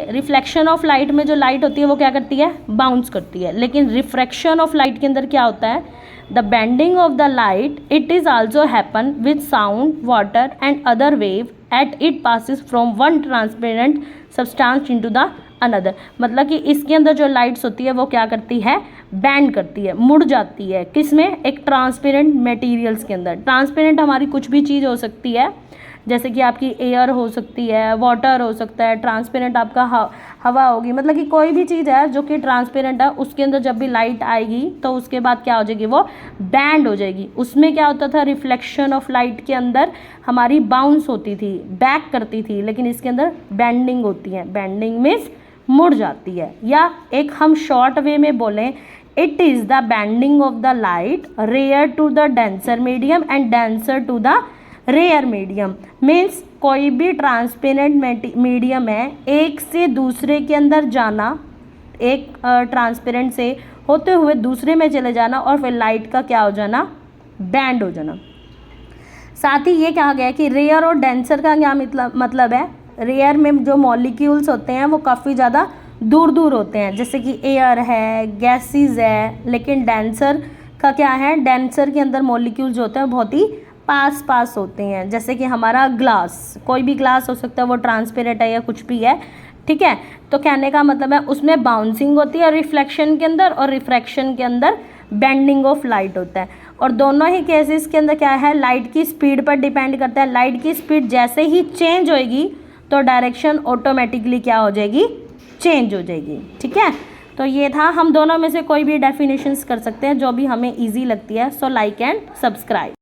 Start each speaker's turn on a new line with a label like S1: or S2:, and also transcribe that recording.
S1: Reflection of light में जो light होती है वो क्या करती है, बाउंस करती है, लेकिन रिफ्रैक्शन ऑफ लाइट के अंदर क्या होता है, the bending of the light it is also happen with sound, water and other wave at it passes from one transparent substance into the another. मतलब कि इसके अंदर जो लाइट्स होती है वो क्या करती है, बैंड करती है, मुड़ जाती है, किसमें, एक ट्रांसपेरेंट मटेरियल्स के अंदर। ट्रांसपेरेंट हमारी कुछ भी चीज़ हो सकती है, जैसे कि आपकी एयर हो सकती है, वाटर हो सकता है, ट्रांसपेरेंट आपका हवा होगी, मतलब कि कोई भी चीज़ है जो कि ट्रांसपेरेंट है, उसके अंदर जब भी लाइट आएगी तो उसके बाद क्या हो जाएगी, वो बैंड हो जाएगी। उसमें क्या होता था, रिफ्लेक्शन ऑफ लाइट के अंदर हमारी बाउंस होती थी, बैक करती थी, लेकिन इसके अंदर बैंडिंग होती है। बैंडिंग मीन्स मुड़ जाती है, या एक हम शॉर्ट वे में बोलें, it is the bending of the light rare to the denser medium and denser to the rare medium. Means कोई भी ट्रांसपेरेंट मीडियम है, एक से दूसरे के अंदर जाना, एक ट्रांसपेरेंट से होते हुए दूसरे में चले जाना, और फिर लाइट का क्या हो जाना, बैंड हो जाना। साथ ही ये कहा गया है कि रेयर और डेंसर का क्या मतलब है, रेयर में जो मॉलिक्यूल्स होते हैं वो काफ़ी ज़्यादा दूर दूर होते हैं, जैसे कि एयर है, गैसेस है, लेकिन डेंसर का क्या है, डेंसर के अंदर मॉलिक्यूल्स जो होते हैं बहुत ही पास पास होते हैं। जैसे कि हमारा ग्लास, कोई भी ग्लास हो सकता है, वो ट्रांसपेरेंट है या कुछ भी है, ठीक है। तो कहने का मतलब है उसमें बाउंसिंग होती है रिफ्लेक्शन के अंदर, और रिफ्रैक्शन के अंदर बेंडिंग ऑफ लाइट होता है। और दोनों ही केसेस के अंदर क्या है, लाइट की स्पीड पर डिपेंड करता है। लाइट की स्पीड जैसे ही चेंज होएगी तो डायरेक्शन ऑटोमेटिकली क्या हो जाएगी, चेंज हो जाएगी, ठीक है। तो ये था, हम दोनों में से कोई भी डेफिनेशंस कर सकते हैं जो भी हमें ईजी लगती है। So like and subscribe.